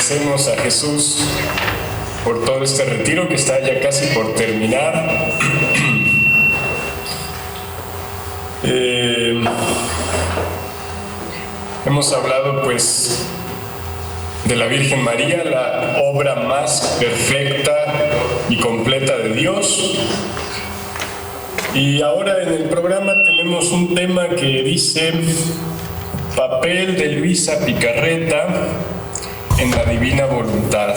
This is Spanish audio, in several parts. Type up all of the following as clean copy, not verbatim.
agradecemos a Jesús por todo este retiro que está ya casi por terminar. Hemos hablado pues de la Virgen María, la obra más perfecta y completa de Dios. Y ahora en el programa tenemos un tema que dice: papel de Luisa Picarreta en la divina voluntad.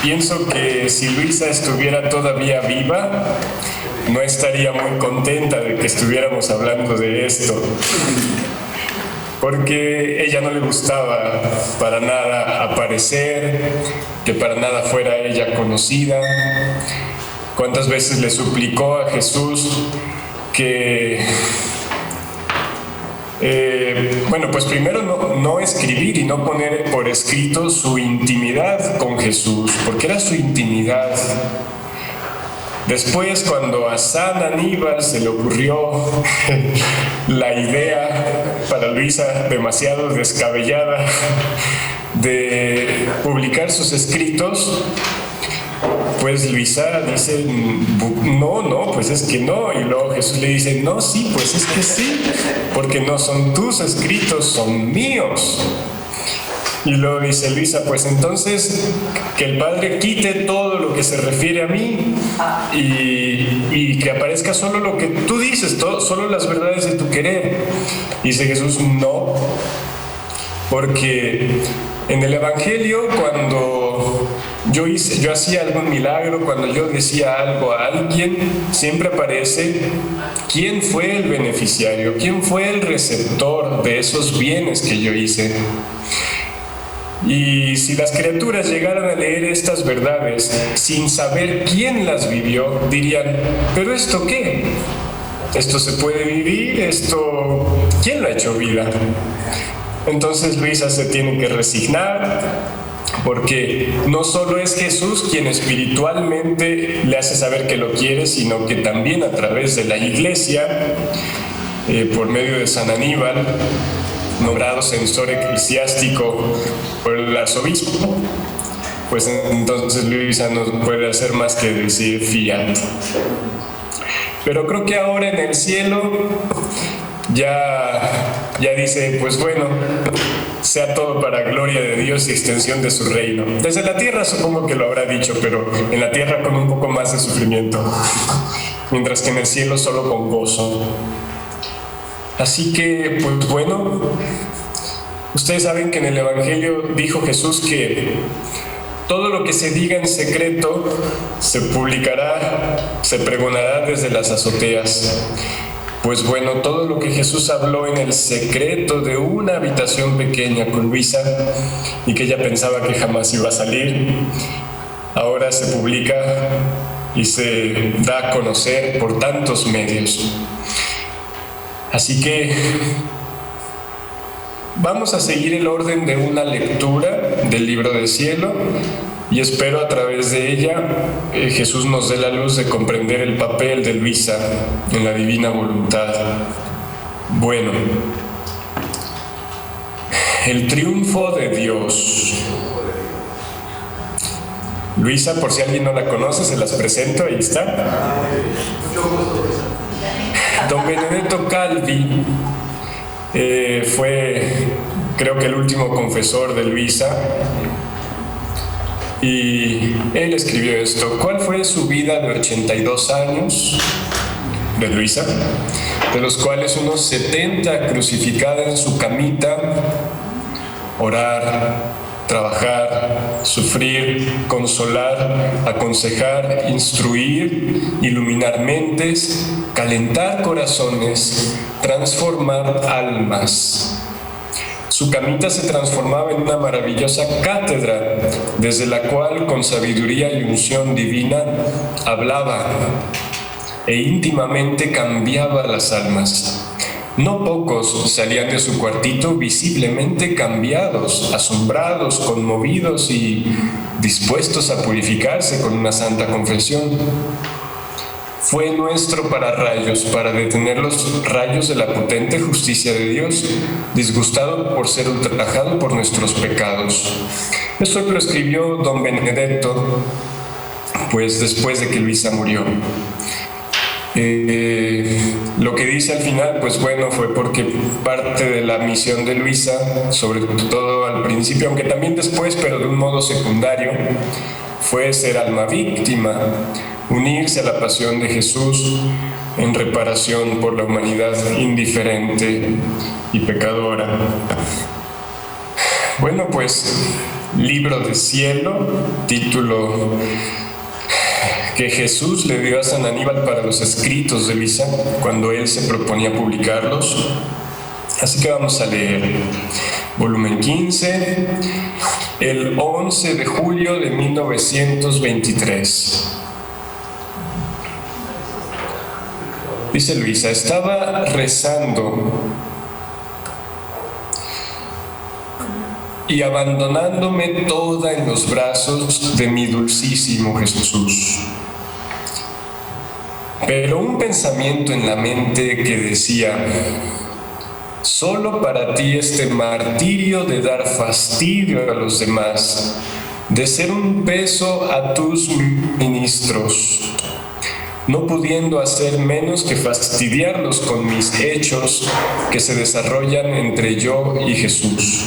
Pienso que si Luisa estuviera todavía viva, no estaría muy contenta de que estuviéramos hablando de esto, porque ella no le gustaba para nada aparecer, que para nada fuera ella conocida. ¿Cuántas veces le suplicó a Jesús que, pues primero no escribir y no poner por escrito su intimidad con Jesús, porque era su intimidad? Después, cuando a San Aníbal se le ocurrió la idea, para Luisa demasiado descabellada, de publicar sus escritos, pues Luisa dice: no, pues es que no. Y luego Jesús le dice: no, sí, pues es que sí, porque no son tus escritos, son míos. Y luego dice Luisa: pues entonces que el Padre quite todo lo que se refiere a mí y que aparezca solo lo que tú dices, solo las verdades de tu querer. Y dice Jesús: no, porque en el Evangelio, cuando yo hacía algún milagro, cuando yo decía algo a alguien, siempre aparece quién fue el beneficiario, quién fue el receptor de esos bienes que yo hice. Y si las criaturas llegaran a leer estas verdades sin saber quién las vivió, dirían: ¿pero esto qué? ¿Esto se puede vivir? ¿Esto quién lo ha hecho vida? Entonces Luisa se tiene que resignar, porque no solo es Jesús quien espiritualmente le hace saber que lo quiere, sino que también a través de la Iglesia, por medio de San Aníbal, nombrado censor eclesiástico por el arzobispo, pues entonces Luisa no puede hacer más que decir fiat. Pero creo que ahora en el cielo ya dice: pues bueno, sea todo para gloria de Dios y extensión de su reino. Desde la tierra supongo que lo habrá dicho, pero en la tierra con un poco más de sufrimiento, mientras que en el cielo solo con gozo. Así que, pues bueno, ustedes saben que en el Evangelio dijo Jesús que todo lo que se diga en secreto se publicará, se pregonará desde las azoteas. Pues bueno, todo lo que Jesús habló en el secreto de una habitación pequeña con Luisa y que ella pensaba que jamás iba a salir, ahora se publica y se da a conocer por tantos medios. Así que vamos a seguir el orden de una lectura del libro del cielo y espero a través de ella Jesús nos dé la luz de comprender el papel de Luisa en la divina voluntad. Bueno, el triunfo de Dios. Luisa, por si alguien no la conoce, se las presento, ahí está. Don Benedetto Calvi fue, creo que, el último confesor de Luisa, y él escribió esto: ¿cuál fue su vida de 82 años de Luisa? De los cuales unos 70 crucificada en su camita, orar, trabajar, sufrir, consolar, aconsejar, instruir, iluminar mentes, calentar corazones, transformar almas. Su camita se transformaba en una maravillosa cátedra, desde la cual, con sabiduría y unción divina, hablaba e íntimamente cambiaba las almas. No pocos salían de su cuartito visiblemente cambiados, asombrados, conmovidos y dispuestos a purificarse con una santa confesión. fue nuestro pararrayos para detener los rayos de la potente justicia de Dios, disgustado por ser ultrajado por nuestros pecados. Esto lo escribió don Benedetto, pues después de que Luisa murió. Lo que dice al final, pues bueno, fue porque parte de la misión de Luisa, sobre todo al principio, aunque también después, pero de un modo secundario, fue ser alma víctima, unirse a la pasión de Jesús en reparación por la humanidad indiferente y pecadora. Bueno, pues, Libro de Cielo, título que Jesús le dio a San Aníbal para los escritos de Luisa cuando él se proponía publicarlos. Así que vamos a leer volumen 15, el 11 de julio de 1923. Dice Luisa: estaba rezando y abandonándome toda en los brazos de mi dulcísimo Jesús. Pero un pensamiento en la mente que decía: solo para ti este martirio de dar fastidio a los demás, de ser un peso a tus ministros, no pudiendo hacer menos que fastidiarlos con mis hechos que se desarrollan entre yo y Jesús.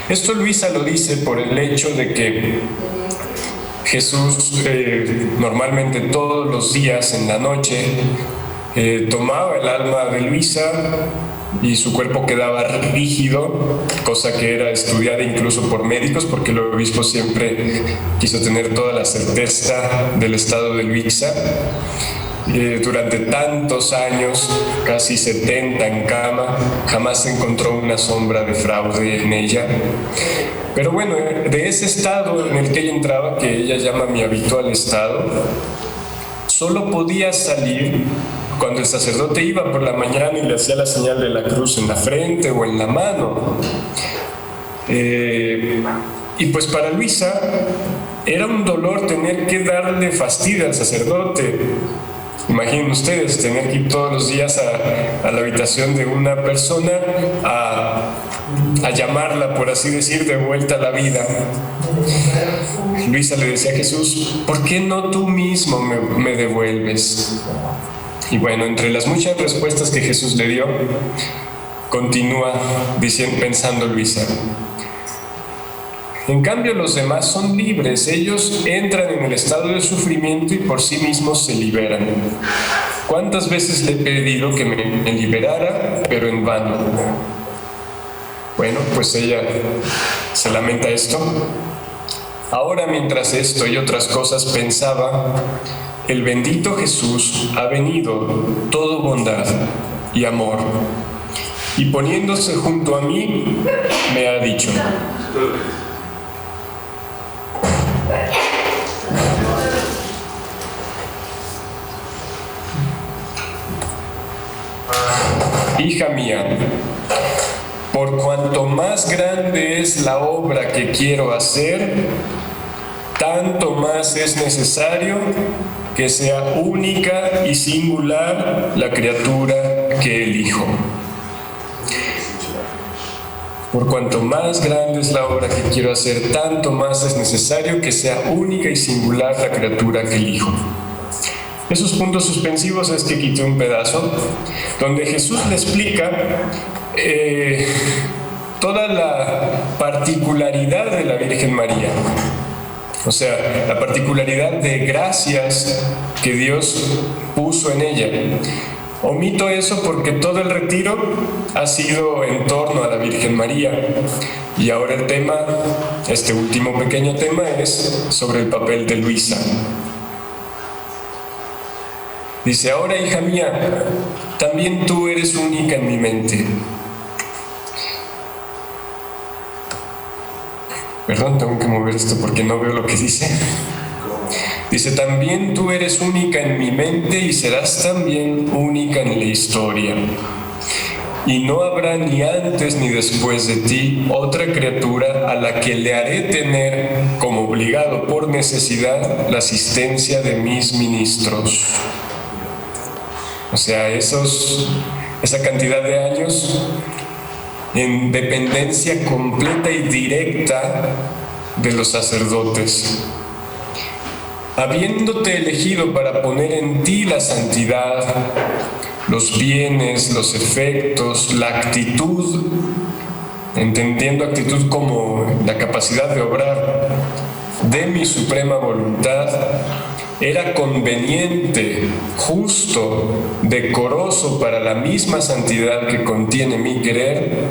Esto Luisa lo dice por el hecho de que Jesús normalmente todos los días en la noche tomaba el alma de Luisa y su cuerpo quedaba rígido, cosa que era estudiada incluso por médicos, porque el obispo siempre quiso tener toda la certeza del estado de Luisa. Durante tantos años, casi 70 en cama, jamás se encontró una sombra de fraude en ella. Pero bueno, de ese estado en el que ella entraba, que ella llama mi habitual estado, solo podía salir cuando el sacerdote iba por la mañana y le hacía la señal de la cruz en la frente o en la mano. Y pues para Luisa era un dolor tener que darle fastidio al sacerdote. Imaginen ustedes tener que ir todos los días a la habitación de una persona a llamarla, por así decir, de vuelta a la vida. Luisa le decía a Jesús: ¿por qué no tú mismo me devuelves? Y bueno, entre las muchas respuestas que Jesús le dio, continúa pensando Luisa: en cambio, los demás son libres. Ellos entran en el estado de sufrimiento y por sí mismos se liberan. ¿Cuántas veces le he pedido que me liberara, pero en vano? Bueno, pues ella se lamenta esto. Ahora, mientras esto y otras cosas pensaba, el bendito Jesús ha venido, todo bondad y amor, y poniéndose junto a mí, me ha dicho: hija mía, por cuanto más grande es la obra que quiero hacer, tanto más es necesario que sea única y singular la criatura que elijo. Por cuanto más grande es la obra que quiero hacer, tanto más es necesario que sea única y singular la criatura que elijo. Esos puntos suspensivos es que quité un pedazo donde Jesús le explica toda la particularidad de la Virgen María. O sea, la particularidad de gracias que Dios puso en ella. Omito eso porque todo el retiro ha sido en torno a la Virgen María. Y ahora el tema, este último pequeño tema, es sobre el papel de Luisa. Dice: ahora, hija mía, también tú eres única en mi mente. Perdón, tengo que mover esto porque no veo lo que dice. Dice: también tú eres única en mi mente y serás también única en la historia. Y no habrá ni antes ni después de ti otra criatura a la que le haré tener, como obligado por necesidad, la asistencia de mis ministros. O sea, esa cantidad de años en dependencia completa y directa de los sacerdotes. Habiéndote elegido para poner en ti la santidad, los bienes, los efectos, la actitud, entendiendo actitud como la capacidad de obrar de mi suprema voluntad, era conveniente, justo, decoroso para la misma santidad que contiene mi querer,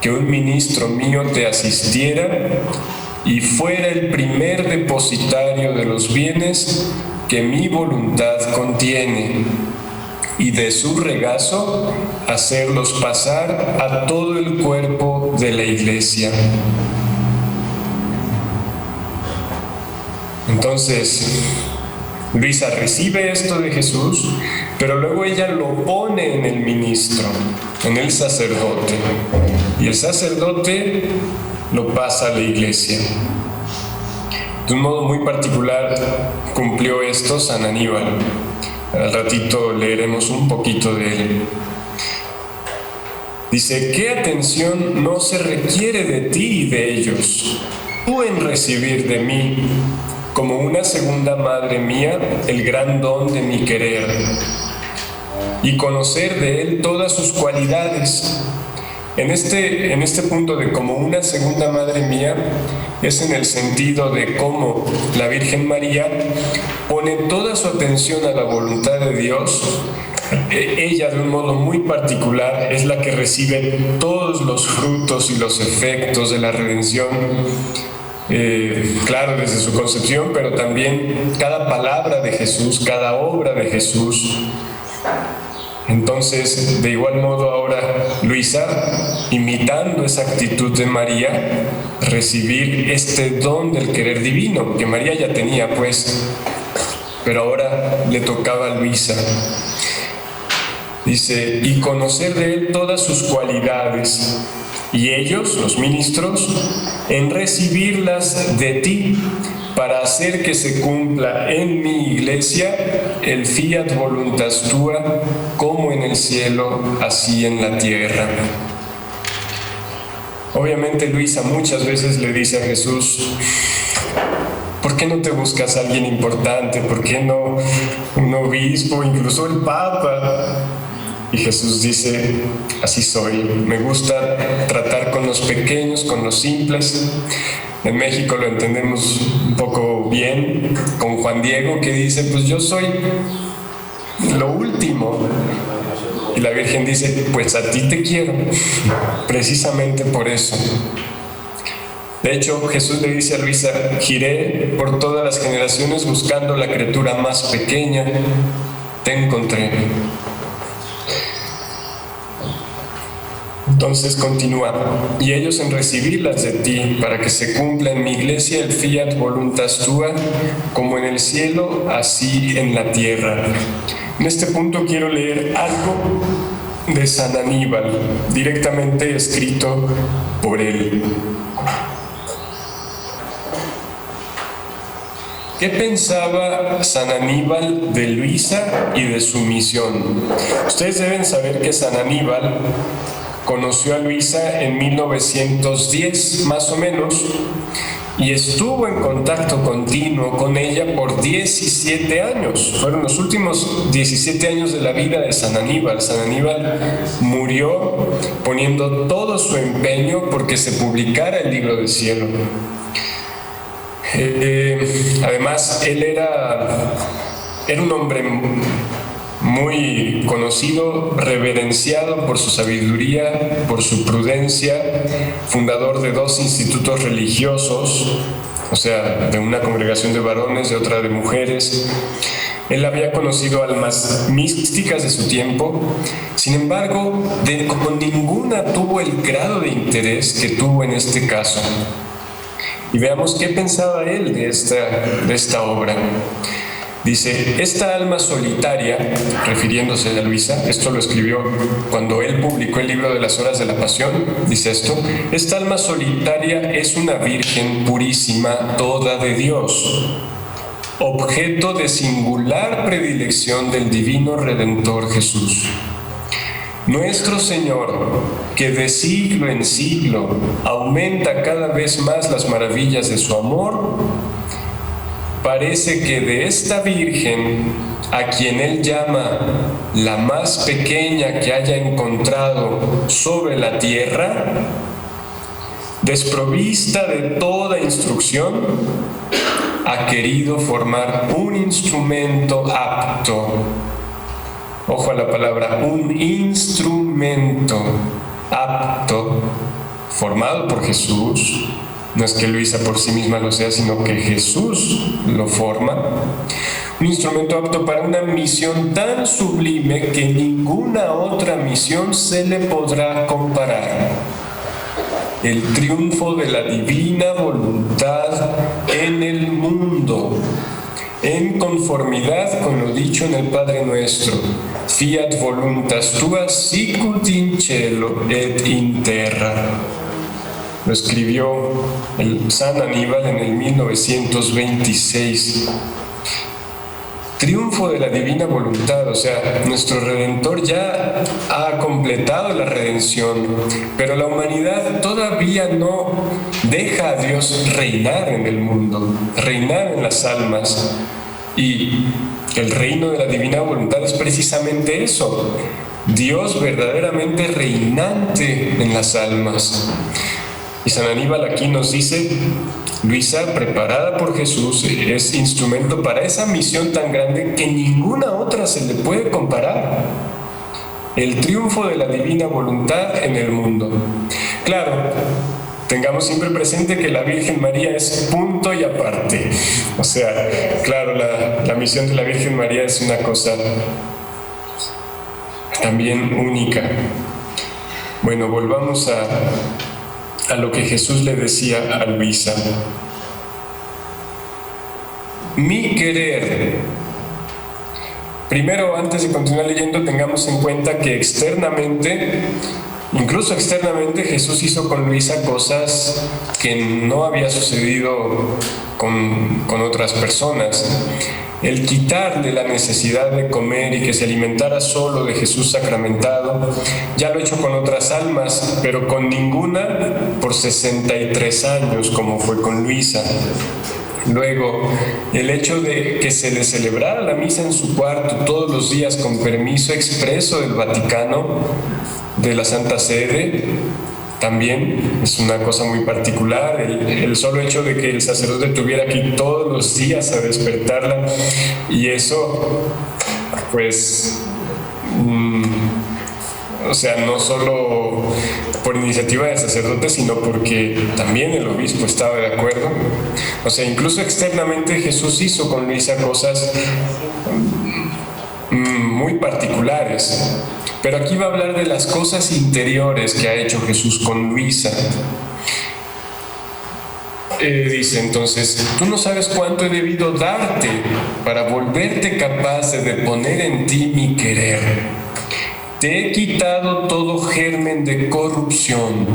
que un ministro mío te asistiera y fuera el primer depositario de los bienes que mi voluntad contiene, y de su regazo hacerlos pasar a todo el cuerpo de la Iglesia. Entonces, Luisa recibe esto de Jesús, pero luego ella lo pone en el ministro, en el sacerdote, y el sacerdote lo pasa a la Iglesia. De un modo muy particular cumplió esto San Aníbal. Al ratito leeremos un poquito de él. Dice: ¿qué atención no se requiere de ti y de ellos, tú en recibir de mí, como una segunda madre mía, el gran don de mi querer, y conocer de él todas sus cualidades? En este punto de como una segunda madre mía, es en el sentido de cómo la Virgen María pone toda su atención a la voluntad de Dios. Ella, de un modo muy particular, es la que recibe todos los frutos y los efectos de la redención, claro, desde su concepción, pero también cada palabra de Jesús, cada obra de Jesús. Entonces, de igual modo ahora Luisa, imitando esa actitud de María, recibir este don del querer divino, que María ya tenía pues, pero ahora le tocaba a Luisa. Dice: y conocer de él todas sus cualidades, y ellos, los ministros, en recibirlas de ti, para hacer que se cumpla en mi Iglesia el fiat voluntas tua, como en el cielo, así en la tierra. Obviamente Luisa muchas veces le dice a Jesús: ¿por qué no te buscas a alguien importante? ¿Por qué no un obispo, incluso el Papa? Y Jesús dice: así soy, me gusta tratar con los pequeños, con los simples. En México lo entendemos un poco bien con Juan Diego, que dice: pues yo soy lo último. Y la Virgen dice: pues a ti te quiero, precisamente por eso. De hecho, Jesús le dice a Luisa: giré por todas las generaciones buscando la criatura más pequeña, te encontré. Entonces continúa: y ellos en recibirlas de ti, para que se cumpla en mi Iglesia el fiat voluntas tua, como en el cielo, así en la tierra. En este punto quiero leer algo de San Aníbal, directamente escrito por él. ¿Qué pensaba San Aníbal de Luisa y de su misión? Ustedes deben saber que San Aníbal conoció a Luisa en 1910, más o menos, y estuvo en contacto continuo con ella por 17 años. Fueron los últimos 17 años de la vida de San Aníbal. San Aníbal murió poniendo todo su empeño porque se publicara el libro del cielo. Además, él era un hombre muy conocido, reverenciado por su sabiduría, por su prudencia, fundador de 2 institutos religiosos, o sea, de una congregación de varones, de otra de mujeres. Él había conocido almas místicas de su tiempo, sin embargo, con ninguna tuvo el grado de interés que tuvo en este caso. Y veamos qué pensaba él de esta obra. Dice: esta alma solitaria, refiriéndose a Luisa, esto lo escribió cuando él publicó el libro de las Horas de la Pasión, dice esto: esta alma solitaria es una virgen purísima, toda de Dios, objeto de singular predilección del divino Redentor Jesús. Nuestro Señor, que de siglo en siglo aumenta cada vez más las maravillas de su amor, parece que de esta Virgen, a quien Él llama la más pequeña que haya encontrado sobre la tierra, desprovista de toda instrucción, ha querido formar un instrumento apto. Ojo a la palabra, un instrumento apto, formado por Jesús. No es que Luisa por sí misma lo sea, sino que Jesús lo forma. Un instrumento apto para una misión tan sublime que ninguna otra misión se le podrá comparar. El triunfo de la divina voluntad en el mundo, en conformidad con lo dicho en el Padre Nuestro: fiat voluntas tua sicut in cielo et in terra. Lo escribió el San Aníbal en el 1926. Triunfo de la divina voluntad, o sea, nuestro Redentor ya ha completado la redención, pero la humanidad todavía no deja a Dios reinar en el mundo, reinar en las almas. Y el reino de la divina voluntad es precisamente eso: Dios verdaderamente reinante en las almas. Y San Aníbal aquí nos dice: Luisa, preparada por Jesús, es instrumento para esa misión tan grande que ninguna otra se le puede comparar. El triunfo de la divina voluntad en el mundo. Claro, tengamos siempre presente que la Virgen María es punto y aparte. O sea, claro, la misión de la Virgen María es una cosa también única. Bueno, volvamos a lo que Jesús le decía a Luisa: mi querer. Primero, antes de continuar leyendo, tengamos en cuenta que incluso externamente, Jesús hizo con Luisa cosas que no había sucedido con otras personas. El quitarle la necesidad de comer y que se alimentara solo de Jesús sacramentado, ya lo he hecho con otras almas, pero con ninguna por 63 años, como fue con Luisa. Luego, el hecho de que se le celebrara la misa en su cuarto todos los días con permiso expreso del Vaticano, de la Santa Sede, también es una cosa muy particular. El solo hecho de que el sacerdote tuviera que ir todos los días a despertarla, y eso, pues, o sea, no solo por iniciativa del sacerdote, sino porque también el obispo estaba de acuerdo. O sea, incluso externamente Jesús hizo con Luisa cosas muy particulares. Pero aquí va a hablar de las cosas interiores que ha hecho Jesús con Luisa. Dice entonces: tú no sabes cuánto he debido darte para volverte capaz de deponer en ti mi querer. Te he quitado todo germen de corrupción.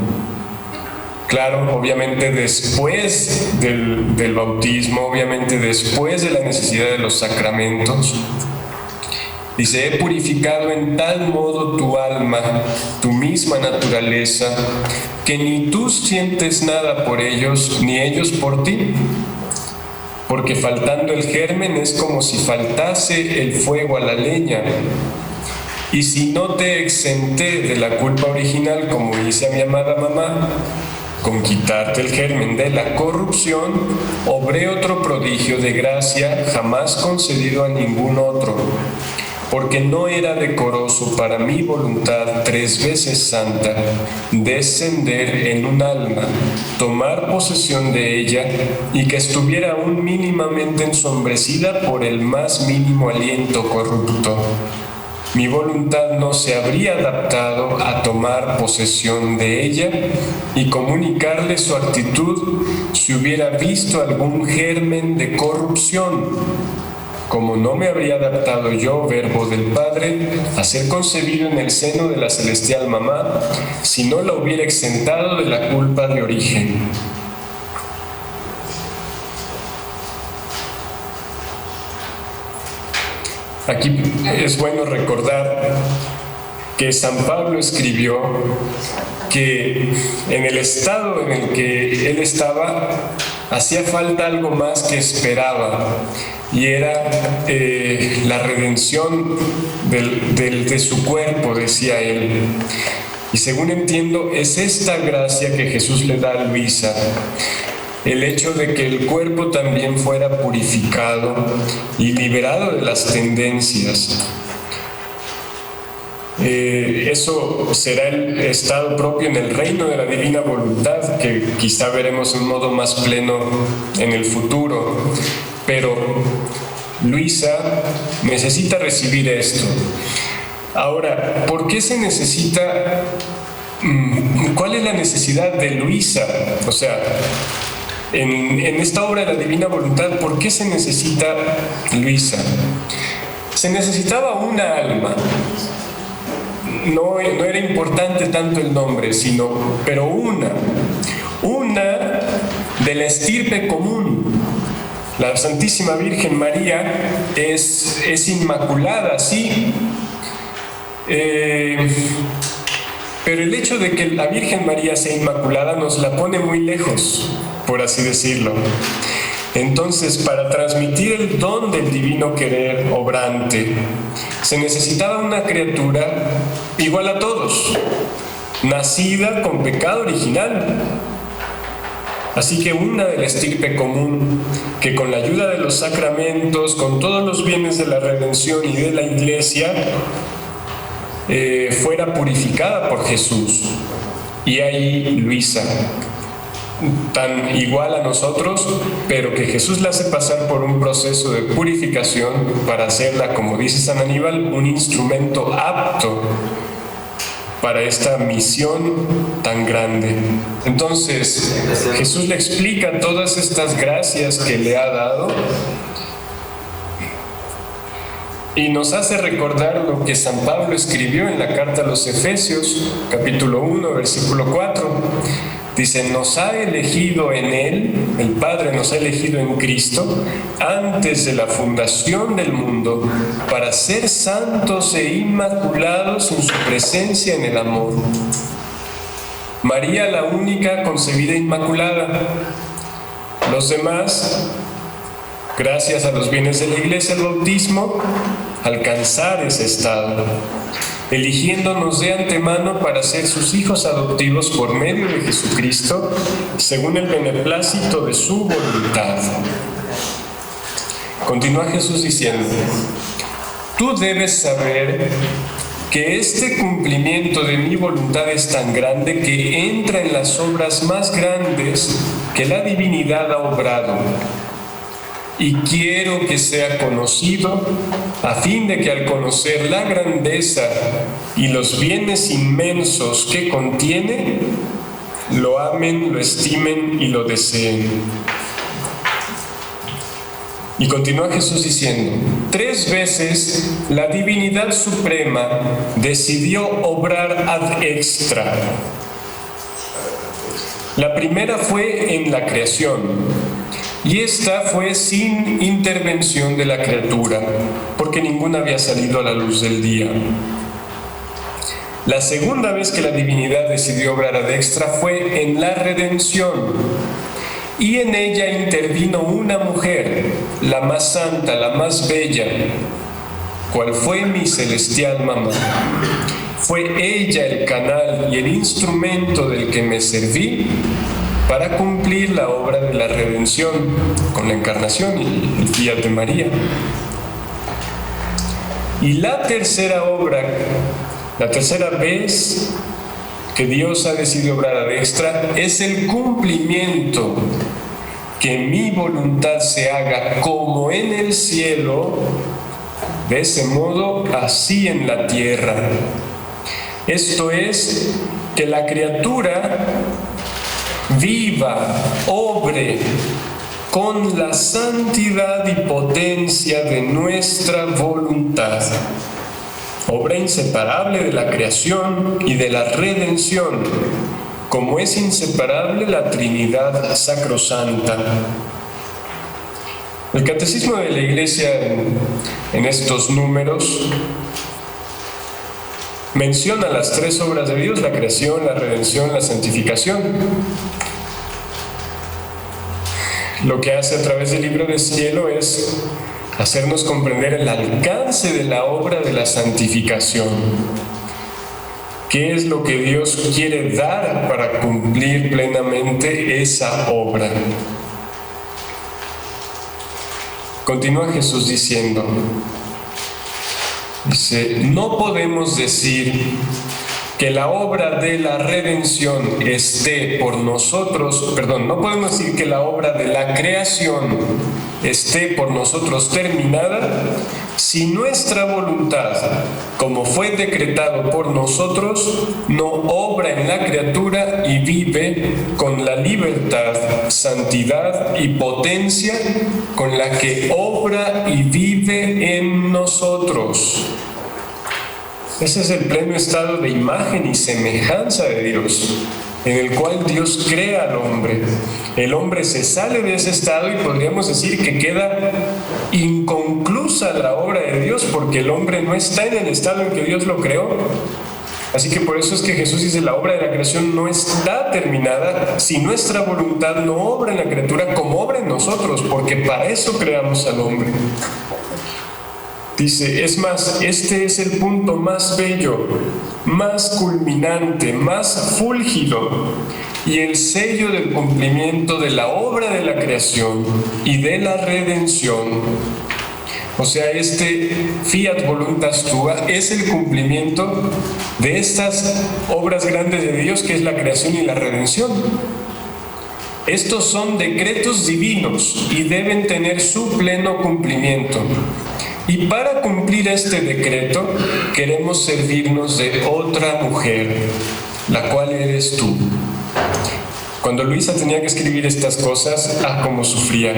Claro, obviamente después del bautismo, obviamente después de la necesidad de los sacramentos. Dice: he purificado en tal modo tu alma, tu misma naturaleza, que ni tú sientes nada por ellos, ni ellos por ti. Porque faltando el germen es como si faltase el fuego a la leña. Y si no te exenté de la culpa original, como hice a mi amada mamá, con quitarte el germen de la corrupción, obré otro prodigio de gracia jamás concedido a ningún otro. Porque no era decoroso para mi voluntad 3 veces santa descender en un alma, tomar posesión de ella y que estuviera aún mínimamente ensombrecida por el más mínimo aliento corrupto. Mi voluntad no se habría adaptado a tomar posesión de ella y comunicarle su actitud si hubiera visto algún germen de corrupción. Como no me habría adaptado yo, verbo del Padre, a ser concebido en el seno de la celestial mamá, si no la hubiera exentado de la culpa de origen. Aquí es bueno recordar que San Pablo escribió que en el estado en el que él estaba hacía falta algo más que esperaba, y era la redención de su cuerpo, decía él. Y según entiendo, es esta gracia que Jesús le da a Luisa, el hecho de que el cuerpo también fuera purificado y liberado de las tendencias. Eso será el estado propio en el reino de la divina voluntad, que quizá veremos de un modo más pleno en el futuro. Pero Luisa necesita recibir esto. Ahora, ¿por qué se necesita? ¿Cuál es la necesidad de Luisa? O sea, en esta obra de la divina voluntad, ¿por qué se necesita Luisa? Se necesitaba una alma. No era importante tanto el nombre, pero una de la estirpe común. La Santísima Virgen María es inmaculada, sí, pero el hecho de que la Virgen María sea inmaculada nos la pone muy lejos, por así decirlo. Entonces, para transmitir el don del divino querer obrante, se necesitaba una criatura igual a todos, nacida con pecado original. Así que una de la estirpe común, que con la ayuda de los sacramentos, con todos los bienes de la redención y de la Iglesia, fuera purificada por Jesús. Y ahí Luisa, tan igual a nosotros, pero que Jesús la hace pasar por un proceso de purificación para hacerla, como dice San Aníbal, un instrumento apto para esta misión tan grande. Entonces, Jesús le explica todas estas gracias que le ha dado y nos hace recordar lo que San Pablo escribió en la carta a los Efesios, capítulo 1, versículo 4. Dice, nos ha elegido en Él, el Padre nos ha elegido en Cristo, antes de la fundación del mundo, para ser santos e inmaculados en su presencia en el amor. María, la única concebida inmaculada. Los demás, gracias a los bienes de la Iglesia, el bautismo, alcanzar ese estado, eligiéndonos de antemano para ser sus hijos adoptivos por medio de Jesucristo, según el beneplácito de su voluntad. Continúa Jesús diciendo, tú debes saber que este cumplimiento de mi voluntad es tan grande que entra en las obras más grandes que la divinidad ha obrado. Y quiero que sea conocido, a fin de que al conocer la grandeza y los bienes inmensos que contiene, lo amen, lo estimen y lo deseen. Y continúa Jesús diciendo, 3 veces la divinidad suprema decidió obrar ad extra. La primera fue en la creación, y esta fue sin intervención de la criatura, porque ninguna había salido a la luz del día. La segunda vez que la divinidad decidió obrar ad extra fue en la redención, y en ella intervino una mujer, la más santa, la más bella, cual fue mi celestial mamá. Fue ella el canal y el instrumento del que me serví para cumplir la obra de la redención con la encarnación y el fiat de María. Y la tercera vez que Dios ha decidido obrar ad extra es el cumplimiento, que mi voluntad se haga como en el cielo, de ese modo así en la tierra. Esto es, que la criatura viva, obre con la santidad y potencia de nuestra voluntad, obra inseparable de la creación y de la redención, como es inseparable la Trinidad sacrosanta. El Catecismo de la Iglesia en estos números menciona las tres obras de Dios: la creación, la redención, la santificación. Lo que hace a través del libro del cielo es hacernos comprender el alcance de la obra de la santificación. ¿Qué es lo que Dios quiere dar para cumplir plenamente esa obra? Continúa Jesús diciendo, dice, no podemos decir que la obra de la redención esté por nosotros, no podemos decir que la obra de la creación esté por nosotros terminada si nuestra voluntad, como fue decretado por nosotros, no obra en la criatura y vive con la libertad, santidad y potencia con la que obra y vive en nosotros. Ese es el pleno estado de imagen y semejanza de Dios, en el cual Dios crea al hombre. El hombre se sale de ese estado y podríamos decir que queda inconclusa la obra de Dios, porque el hombre no está en el estado en que Dios lo creó. Así que por eso es que Jesús dice, la obra de la creación no está terminada si nuestra voluntad no obra en la criatura como obra en nosotros, porque para eso creamos al hombre. Dice, es más, este es el punto más bello, más culminante, más fúlgido y el sello del cumplimiento de la obra de la creación y de la redención. O sea, este fiat voluntas tua es el cumplimiento de estas obras grandes de Dios, que es la creación y la redención. Estos son decretos divinos y deben tener su pleno cumplimiento. Y para cumplir este decreto, queremos servirnos de otra mujer, la cual eres tú. Cuando Luisa tenía que escribir estas cosas, cómo sufría.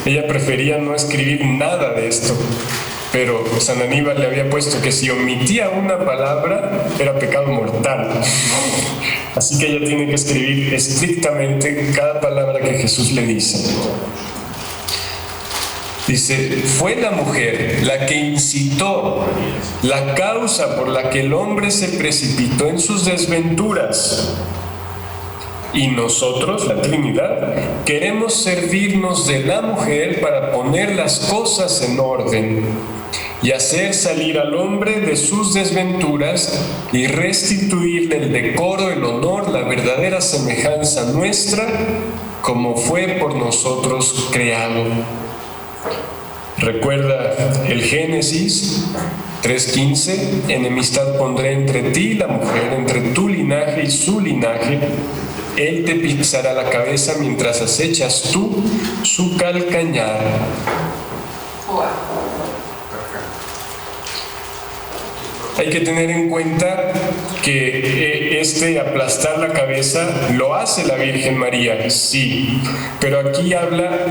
Ella prefería no escribir nada de esto, pero San Aníbal le había puesto que si omitía una palabra, era pecado mortal. Así que ella tiene que escribir estrictamente cada palabra que Jesús le dice. Dice, fue la mujer la que incitó la causa por la que el hombre se precipitó en sus desventuras. Y nosotros, la Trinidad, queremos servirnos de la mujer para poner las cosas en orden y hacer salir al hombre de sus desventuras y restituirle el decoro, el honor, la verdadera semejanza nuestra, como fue por nosotros creado. Recuerda el Génesis 3:15, enemistad pondré entre ti y la mujer, entre tu linaje y su linaje. Él te pisará la cabeza mientras acechas tú su calcañar. Hay que tener en cuenta que aplastar la cabeza lo hace la Virgen María, sí, pero aquí habla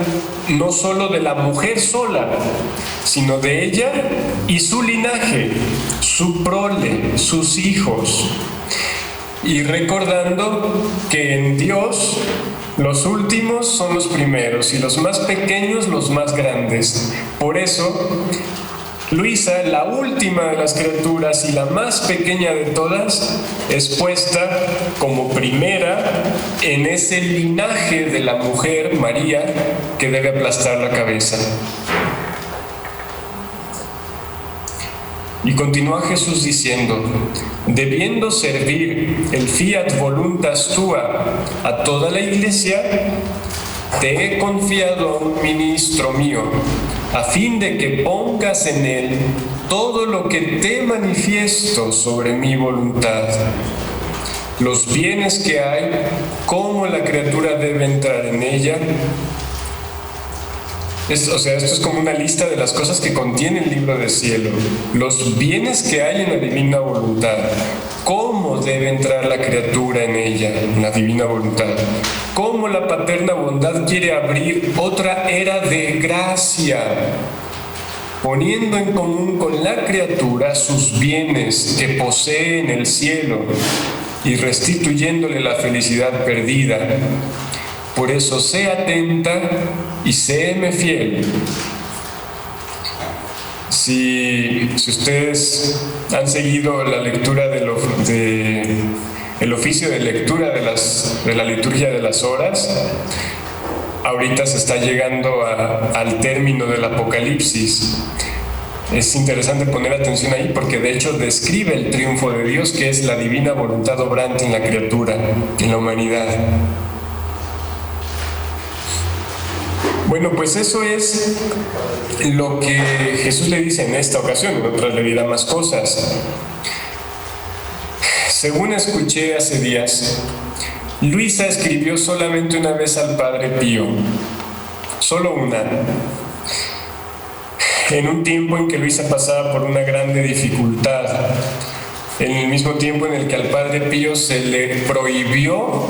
no solo de la mujer sola, sino de ella y su linaje, su prole, sus hijos. Y recordando que en Dios los últimos son los primeros y los más pequeños los más grandes. Por eso, Luisa, la última de las criaturas y la más pequeña de todas, es puesta como primera en ese linaje de la mujer, María, que debe aplastar la cabeza. Y continúa Jesús diciendo, debiendo servir el fiat voluntas tua a toda la iglesia, te he confiado a un ministro mío, a fin de que pongas en él todo lo que te manifiesto sobre mi voluntad, los bienes que hay, cómo la criatura debe entrar en ella. Esto es como una lista de las cosas que contiene el libro del cielo, los bienes que hay en la divina voluntad, cómo debe entrar la criatura en ella, en la divina voluntad, cómo la paterna bondad quiere abrir otra era de gracia, poniendo en común con la criatura sus bienes que posee en el cielo y restituyéndole la felicidad perdida. Por eso sé atenta y séme fiel. Si ustedes han seguido la lectura el oficio de lectura de la liturgia de las horas, ahorita se está llegando al término del Apocalipsis. Es interesante poner atención ahí porque de hecho describe el triunfo de Dios, que es la divina voluntad obrante en la criatura, en la humanidad. Bueno, pues eso es lo que Jesús le dice en esta ocasión. En otras le dirá más cosas. Según escuché hace días, Luisa escribió solamente una vez al Padre Pío, solo una, en un tiempo en que Luisa pasaba por una grande dificultad, en el mismo tiempo en el que al Padre Pío se le prohibió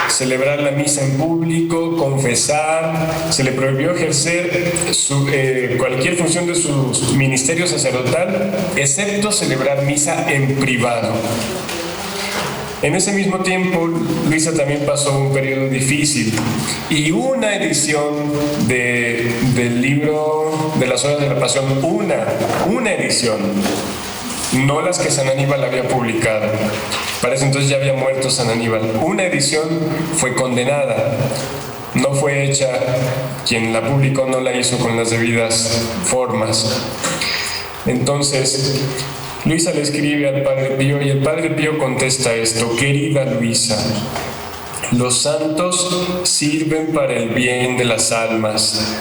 celebrar la misa en público, confesar, se le prohibió ejercer cualquier función de su ministerio sacerdotal, excepto celebrar misa en privado. En ese mismo tiempo, Luisa también pasó un periodo difícil y una edición del libro de las Horas de la Pasión, una edición, no las que San Aníbal había publicado. Para eso entonces ya había muerto San Aníbal. Una edición fue condenada, no fue hecha, quien la publicó no la hizo con las debidas formas. Entonces, Luisa le escribe al Padre Pío y el Padre Pío contesta esto: querida Luisa, los santos sirven para el bien de las almas,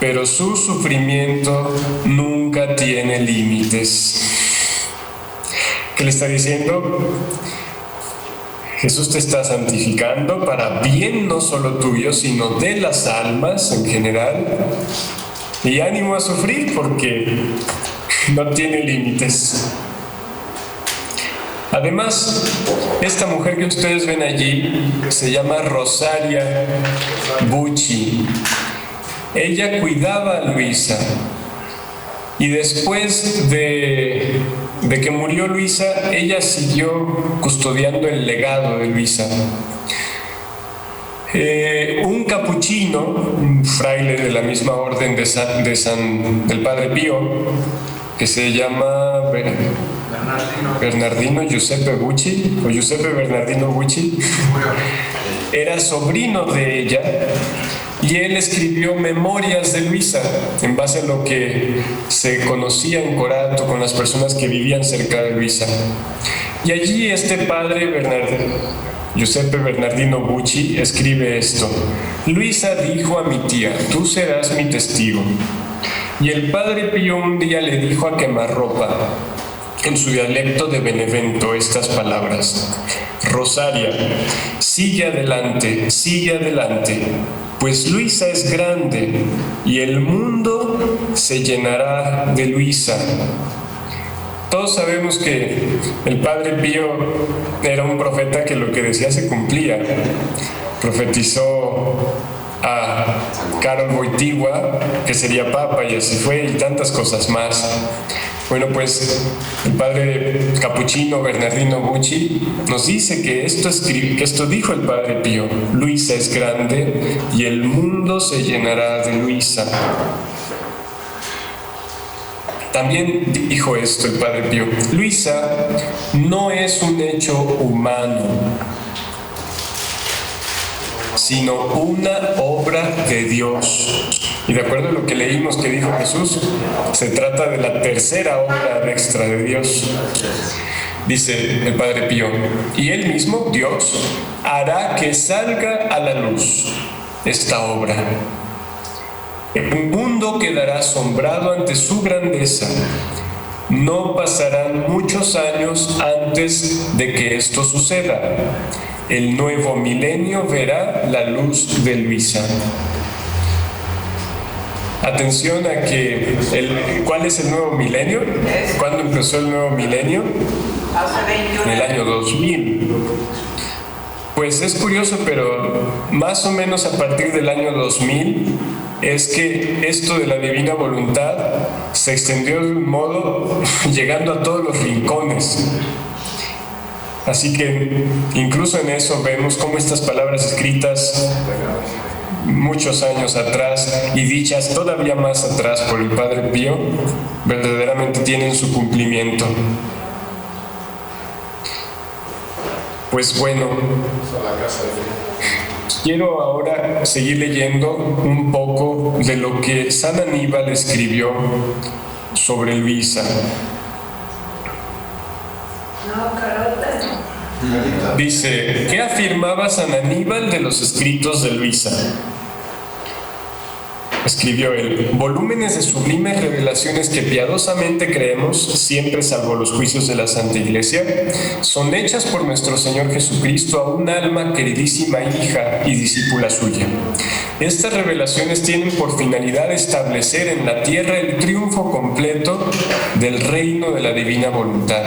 pero su sufrimiento nunca tiene límites. ¿Qué le está diciendo? Jesús te está santificando para bien no solo tuyo, sino de las almas en general. Y ánimo a sufrir porque no tiene límites. Además, esta mujer que ustedes ven allí se llama Rosaria Bucci. Ella cuidaba a Luisa y después de que murió Luisa, ella siguió custodiando el legado de Luisa. Un capuchino, un fraile de la misma orden del Padre Pío, que se llama Bernardino Giuseppe Bucci, o Giuseppe Bernardino Bucci, era sobrino de ella, y él escribió memorias de Luisa en base a lo que se conocía en Corato con las personas que vivían cerca de Luisa. Y allí este padre Giuseppe Bernardino Bucci escribe esto: Luisa dijo a mi tía, tú serás mi testigo. Y el Padre Pío un día le dijo a quemarropa, en su dialecto de Benevento, estas palabras: Rosaria, sigue adelante, pues Luisa es grande y el mundo se llenará de Luisa. Todos sabemos que el Padre Pío era un profeta que lo que decía se cumplía. Profetizó a Karol Wojtyła, que sería papa, y así fue, y tantas cosas más. Bueno, pues el padre capuchino Bernardino Bucci nos dice que esto dijo el Padre Pío: Luisa es grande y el mundo se llenará de Luisa. También dijo esto el Padre Pío: Luisa no es un hecho humano, sino una obra de Dios. Y de acuerdo a lo que leímos que dijo Jesús, se trata de la tercera obra extra de Dios. Dice el Padre Pío: y Él mismo, Dios, hará que salga a la luz esta obra. El mundo quedará asombrado ante su grandeza. No pasarán muchos años antes de que esto suceda. El nuevo milenio verá la luz de Luisa. Atención a que ¿cuál es el nuevo milenio? ¿Cuándo empezó el nuevo milenio? En el año 2000. Pues es curioso, pero más o menos a partir del año 2000 es que esto de la divina voluntad se extendió de un modo llegando a todos los rincones. Así que incluso en eso vemos cómo estas palabras escritas muchos años atrás y dichas todavía más atrás por el Padre Pío verdaderamente tienen su cumplimiento. Pues bueno, quiero ahora seguir leyendo un poco de lo que San Aníbal escribió sobre Luisa. Dice, ¿qué afirmaba San Aníbal de los escritos de Luisa? Escribió él: volúmenes de sublimes revelaciones que piadosamente creemos, siempre salvo los juicios de la Santa Iglesia, son hechas por nuestro Señor Jesucristo a un alma queridísima hija y discípula suya. Estas revelaciones tienen por finalidad establecer en la tierra el triunfo completo del reino de la divina voluntad.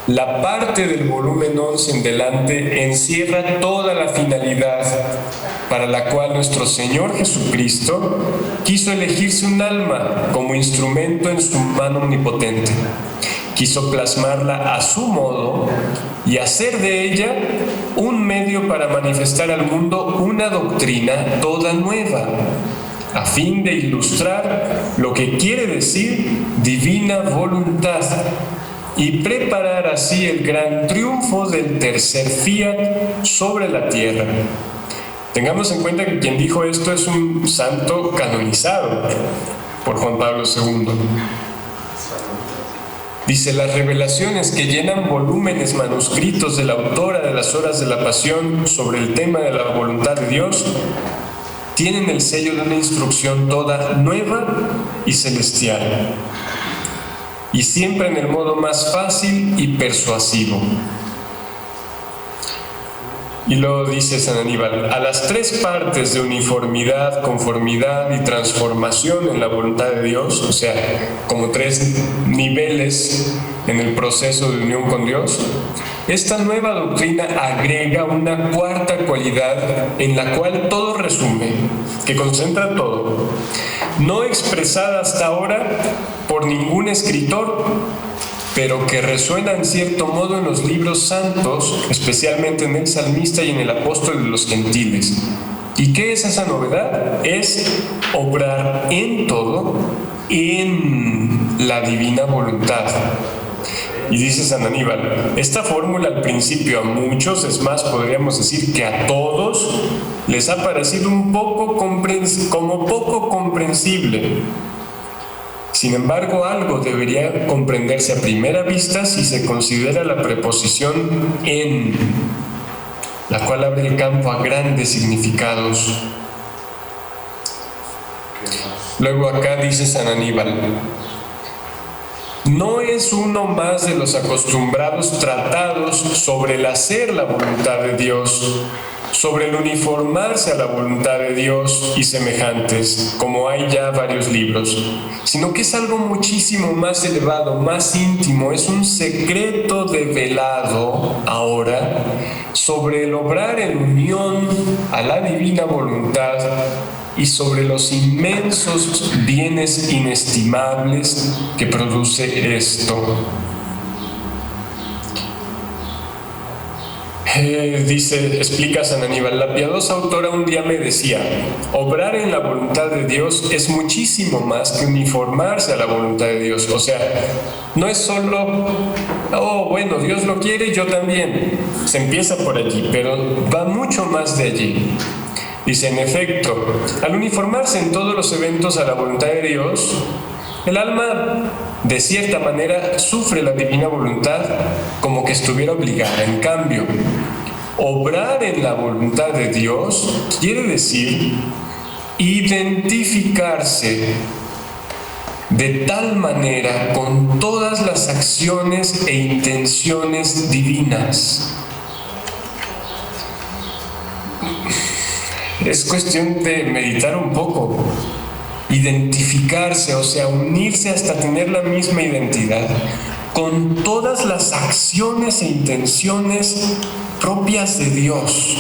La parte del volumen 11 en delante encierra toda la finalidad para la cual nuestro Señor Jesucristo quiso elegirse un alma como instrumento en su mano omnipotente. Quiso plasmarla a su modo y hacer de ella un medio para manifestar al mundo una doctrina toda nueva, a fin de ilustrar lo que quiere decir divina voluntad y preparar así el gran triunfo del tercer fiat sobre la tierra. Tengamos en cuenta que quien dijo esto es un santo canonizado por Juan Pablo II. Dice, las revelaciones que llenan volúmenes manuscritos de la autora de las Horas de la Pasión sobre el tema de la voluntad de Dios tienen el sello de una instrucción toda nueva y celestial, y siempre en el modo más fácil y persuasivo. Y luego dice San Aníbal, a las tres partes de uniformidad, conformidad y transformación en la voluntad de Dios, o sea, como tres niveles en el proceso de unión con Dios, esta nueva doctrina agrega una cuarta cualidad en la cual todo resume, que concentra todo, no expresada hasta ahora por ningún escritor, pero que resuena en cierto modo en los libros santos, especialmente en el salmista y en el apóstol de los gentiles. ¿Y qué es esa novedad? Es obrar en todo en la divina voluntad. Y dice San Aníbal, esta fórmula al principio a muchos, es más, podríamos decir que a todos, les ha parecido un poco poco comprensible. Sin embargo, algo debería comprenderse a primera vista si se considera la preposición en, la cual abre el campo a grandes significados. Luego acá dice San Aníbal, no es uno más de los acostumbrados tratados sobre el hacer la voluntad de Dios, sobre el uniformarse a la voluntad de Dios y semejantes, como hay ya varios libros, sino que es algo muchísimo más elevado, más íntimo, es un secreto develado ahora sobre el obrar en unión a la divina voluntad y sobre los inmensos bienes inestimables que produce esto. Explica San Aníbal, la piadosa autora un día me decía, obrar en la voluntad de Dios es muchísimo más que uniformarse a la voluntad de Dios. O sea, no es solo, bueno, Dios lo quiere, yo también. Se empieza por allí, pero va mucho más de allí. Dice, en efecto, al uniformarse en todos los eventos a la voluntad de Dios, el alma, de cierta manera, sufre la divina voluntad como que estuviera obligada. En cambio, obrar en la voluntad de Dios quiere decir identificarse de tal manera con todas las acciones e intenciones divinas. Es cuestión de meditar un poco. Identificarse, o sea, unirse hasta tener la misma identidad con todas las acciones e intenciones propias de Dios.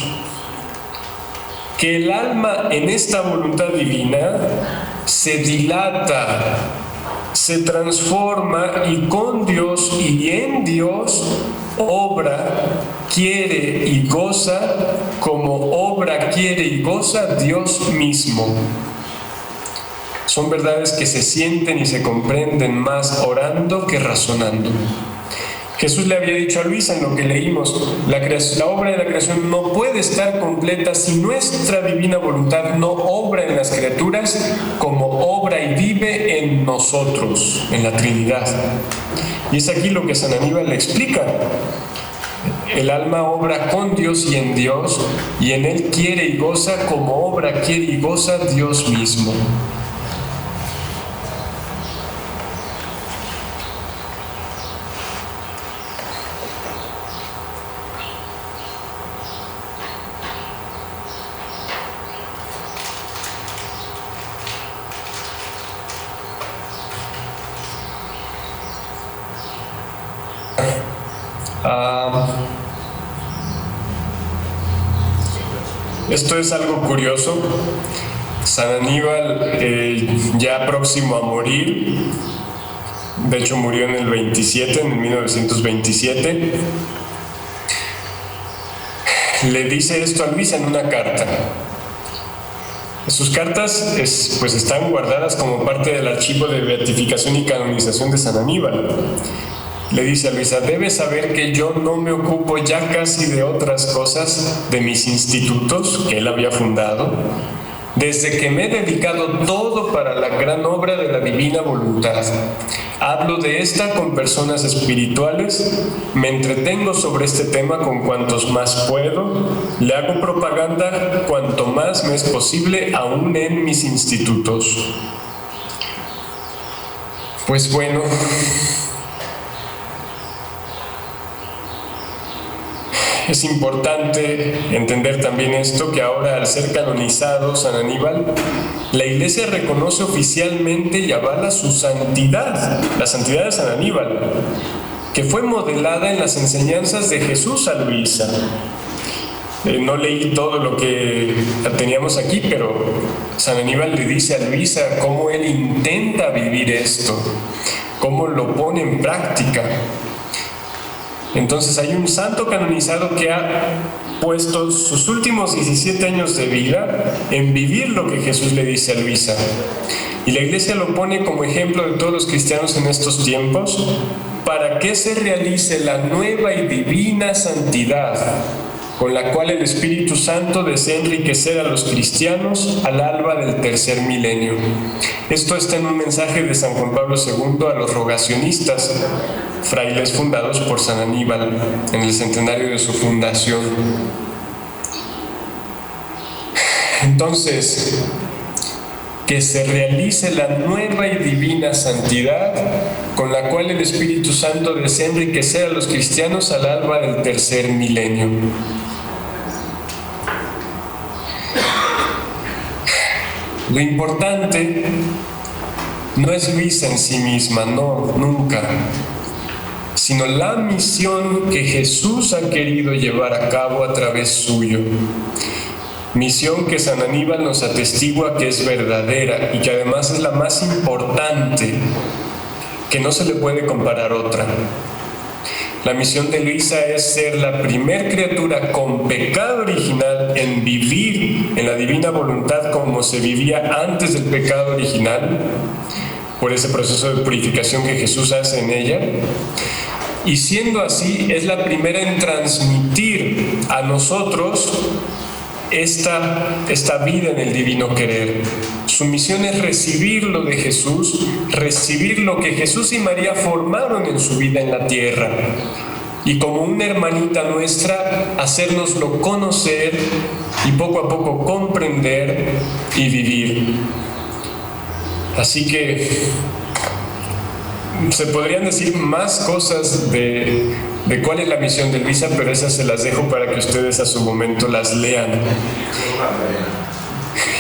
Que el alma en esta voluntad divina se dilata, se transforma y con Dios y en Dios obra, quiere y goza, como obra, quiere y goza Dios mismo. Son verdades que se sienten y se comprenden más orando que razonando. Jesús le había dicho a Luisa en lo que leímos, la obra de la creación no puede estar completa si nuestra divina voluntad no obra en las criaturas como obra y vive en nosotros, en la Trinidad. Y es aquí lo que San Aníbal le explica. El alma obra con Dios y en Dios, y en Él quiere y goza como obra quiere y goza Dios mismo. Esto es algo curioso. San Aníbal, ya próximo a morir, de hecho murió en el 27, en 1927, le dice esto a Luisa en una carta. Sus cartas pues están guardadas como parte del archivo de beatificación y canonización de San Aníbal. Le dice a Luisa: debes saber que yo no me ocupo ya casi de otras cosas, de mis institutos que él había fundado, desde que me he dedicado todo para la gran obra de la divina voluntad. Hablo de esta con personas espirituales, me entretengo sobre este tema con cuantos más puedo, le hago propaganda cuanto más me es posible, aún en mis institutos. Pues bueno, es importante entender también esto, que ahora al ser canonizado San Aníbal, la Iglesia reconoce oficialmente y avala su santidad, la santidad de San Aníbal, que fue modelada en las enseñanzas de Jesús a Luisa. No leí todo lo que teníamos aquí, pero San Aníbal le dice a Luisa cómo él intenta vivir esto, cómo lo pone en práctica. Entonces hay un santo canonizado que ha puesto sus últimos 17 años de vida en vivir lo que Jesús le dice a Luisa. Y la Iglesia lo pone como ejemplo de todos los cristianos en estos tiempos para que se realice la nueva y divina santidad con la cual el Espíritu Santo desea enriquecer a los cristianos al alba del tercer milenio. Esto está en un mensaje de San Juan Pablo II a los rogacionistas, frailes fundados por San Aníbal en el centenario de su fundación. Entonces, que se realice la nueva y divina santidad con la cual el Espíritu Santo desea enriquecer a los cristianos al alba del tercer milenio. Lo importante no es Luisa en sí misma, no, nunca, sino la misión que Jesús ha querido llevar a cabo a través suyo. Misión que San Aníbal nos atestigua que es verdadera y que además es la más importante, que no se le puede comparar otra. La misión de Luisa es ser la primer criatura con pecado original en vivir en la divina voluntad como se vivía antes del pecado original, por ese proceso de purificación que Jesús hace en ella. Y siendo así, es la primera en transmitir a nosotros esta vida en el divino querer. Su misión es recibir lo de Jesús, recibir lo que Jesús y María formaron en su vida en la tierra, y como una hermanita nuestra, hacérnoslo conocer y poco a poco comprender y vivir. Así que se podrían decir más cosas de cuál es la misión de Luisa, pero esas se las dejo para que ustedes a su momento las lean.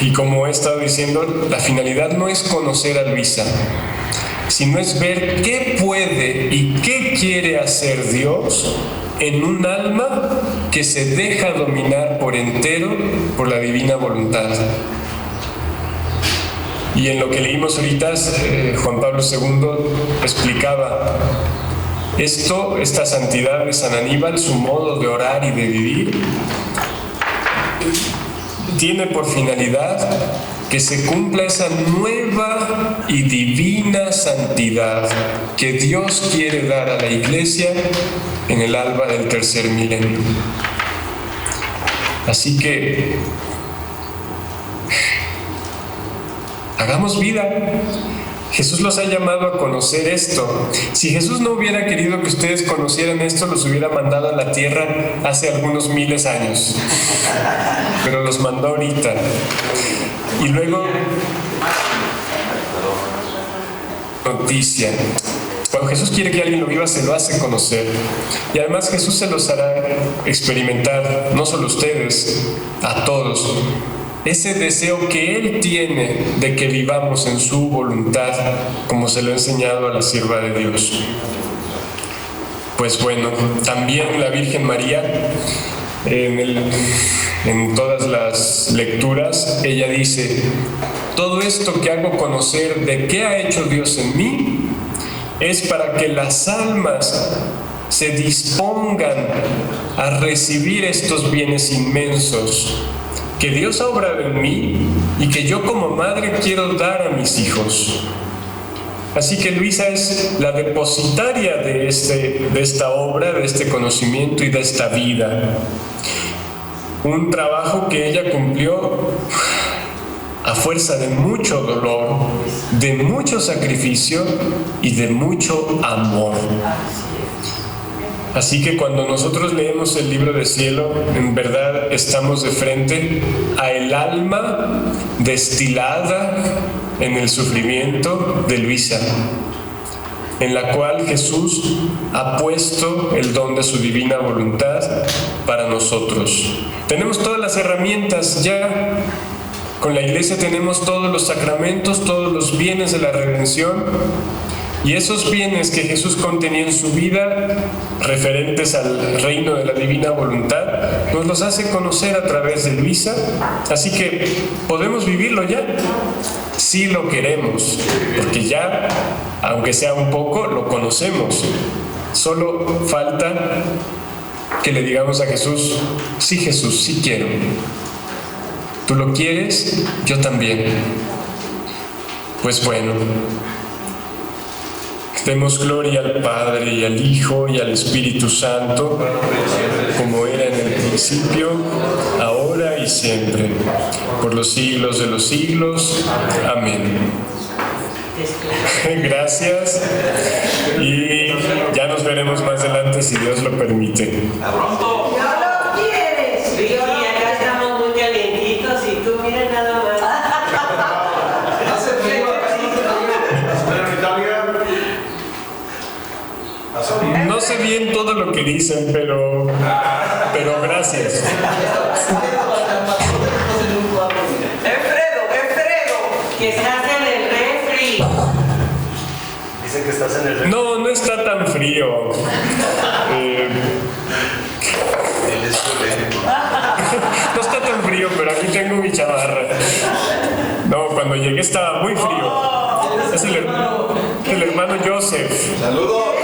Y como he estado diciendo, la finalidad no es conocer a Luisa, sino es ver qué puede y qué quiere hacer Dios en un alma que se deja dominar por entero por la divina voluntad. Y en lo que leímos ahorita, Juan Pablo II explicaba esta santidad de San Aníbal, su modo de orar y de vivir, tiene por finalidad que se cumpla esa nueva y divina santidad que Dios quiere dar a la Iglesia en el alba del tercer milenio. Así que hagamos vida. Jesús los ha llamado a conocer esto. Si Jesús no hubiera querido que ustedes conocieran esto, los hubiera mandado a la tierra hace algunos miles de años. Pero los mandó ahorita. Y luego, noticia. Cuando Jesús quiere que alguien lo viva, se lo hace conocer. Y además Jesús se los hará experimentar, no solo a ustedes, a todos. Ese deseo que Él tiene de que vivamos en su voluntad, como se lo ha enseñado a la sierva de Dios. Pues bueno, también la Virgen María, en todas las lecturas, ella dice: todo esto que hago conocer de qué ha hecho Dios en mí, es para que las almas se dispongan a recibir estos bienes inmensos que Dios ha obrado en mí y que yo como madre quiero dar a mis hijos. Así que Luisa es la depositaria de esta obra, de este conocimiento y de esta vida. Un trabajo que ella cumplió a fuerza de mucho dolor, de mucho sacrificio y de mucho amor. Así que cuando nosotros leemos el libro del cielo, en verdad estamos de frente a el alma destilada en el sufrimiento de Luisa, en la cual Jesús ha puesto el don de su divina voluntad para nosotros. Tenemos todas las herramientas ya. Con la Iglesia tenemos todos los sacramentos, todos los bienes de la redención. Y esos bienes que Jesús contenía en su vida, referentes al reino de la divina voluntad, nos los hace conocer a través de Luisa. Así que podemos vivirlo ya, si lo queremos, porque ya, aunque sea un poco, lo conocemos. Solo falta que le digamos a Jesús: sí, Jesús, sí quiero. ¿Tú lo quieres? Yo también. Pues bueno, demos gloria al Padre y al Hijo y al Espíritu Santo, como era en el principio, ahora y siempre, por los siglos de los siglos. Amén. Gracias, y ya nos veremos más adelante si Dios lo permite. No sé bien todo lo que dicen, pero gracias. Efredo, que estás en el refri. Dicen que estás en el refri. No está tan frío. No está tan frío, pero aquí tengo mi chamarra. No, cuando llegué estaba muy frío. Es el hermano Joseph. ¡Saludos!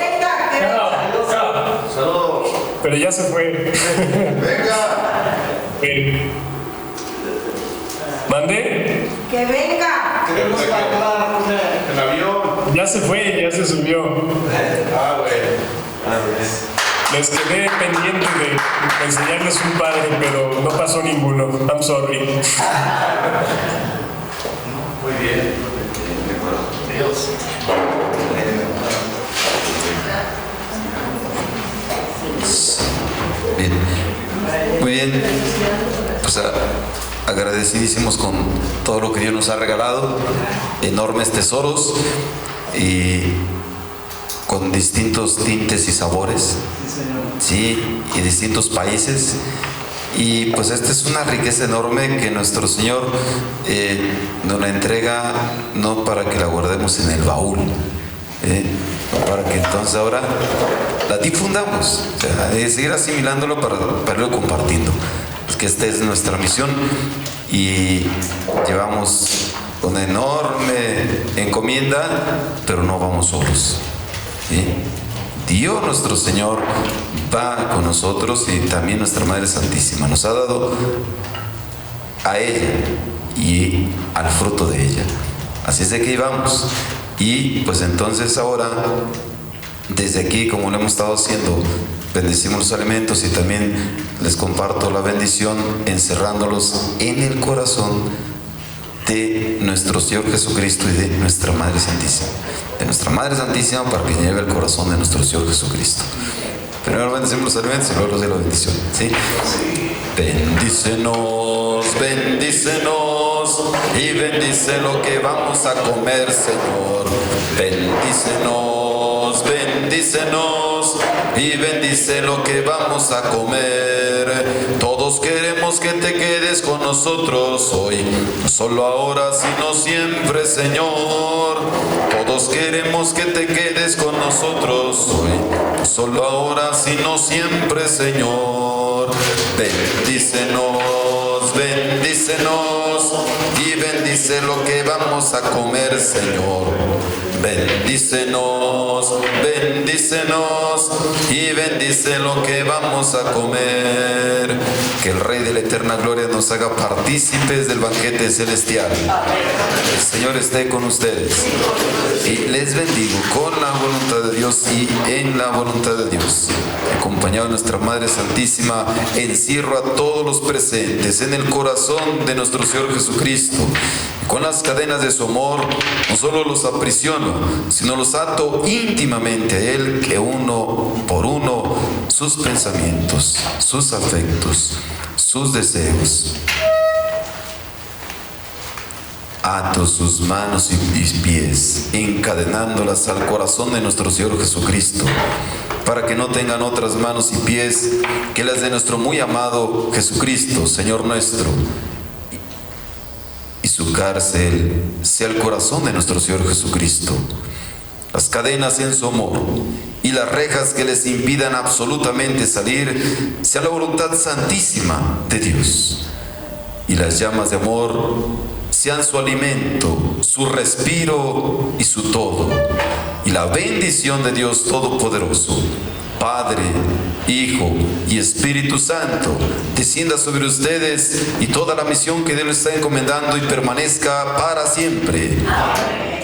¡Saludos! Pero ya se fue. ¡Venga! ¿Mande? ¡Que venga! Queremos hablar en avión. Ya se fue, ya se subió. Ah, güey. Les quedé pendiente de enseñarles un padre, pero no pasó ninguno. I'm sorry. Muy bien. Dios. Bien, muy bien, pues agradecidísimos con todo lo que Dios nos ha regalado, enormes tesoros y con distintos tintes y sabores, sí, y distintos países. Y pues esta es una riqueza enorme que nuestro Señor nos la entrega, no para que la guardemos en el baúl, para que entonces ahora la difundamos, o sea, seguir asimilándolo para irlo compartiendo. Pues que esta es nuestra misión y llevamos una enorme encomienda, pero no vamos solos, ¿sí? Dios nuestro Señor va con nosotros y también nuestra Madre Santísima. Nos ha dado a ella y al fruto de ella. Así es de que ahí vamos. Y pues entonces ahora, desde aquí, como lo hemos estado haciendo, bendecimos los alimentos y también les comparto la bendición encerrándolos en el corazón de nuestro Señor Jesucristo y de nuestra Madre Santísima. De nuestra Madre Santísima para que lleve el corazón de nuestro Señor Jesucristo. Primero bendecimos los alimentos y luego los de la bendición. ¿Sí? Bendícenos, bendícenos y bendice lo que vamos a comer, Señor. Bendícenos, bendícenos y bendice lo que vamos a comer. Todos queremos que te quedes con nosotros hoy, no solo ahora, sino siempre, Señor. Todos queremos que te quedes con nosotros hoy, no solo ahora, sino siempre, Señor. Bendícenos, bendícenos y bendice lo que vamos a comer, Señor. Bendícenos, bendícenos y bendice lo que vamos a comer. Que el Rey de la eterna gloria nos haga partícipes del banquete celestial. El Señor esté con ustedes y les bendigo con la voluntad de Dios y en la voluntad de Dios. Acompañado de nuestra Madre Santísima, encierro a todos los presentes en el corazón de nuestro Señor Jesucristo. Con las cadenas de su amor, no solo los aprisiono, sino los ato íntimamente a Él, que uno por uno sus pensamientos, sus afectos, sus deseos. Ato sus manos y pies, encadenándolas al corazón de nuestro Señor Jesucristo, para que no tengan otras manos y pies que las de nuestro muy amado Jesucristo, Señor nuestro. Y su cárcel sea el corazón de nuestro Señor Jesucristo. Las cadenas en su amor y las rejas que les impidan absolutamente salir sea la voluntad santísima de Dios. Y las llamas de amor sean su alimento, su respiro y su todo. Y la bendición de Dios Todopoderoso, Padre, Hijo y Espíritu Santo, descienda sobre ustedes y toda la misión que Dios les está encomendando y permanezca para siempre. Amén.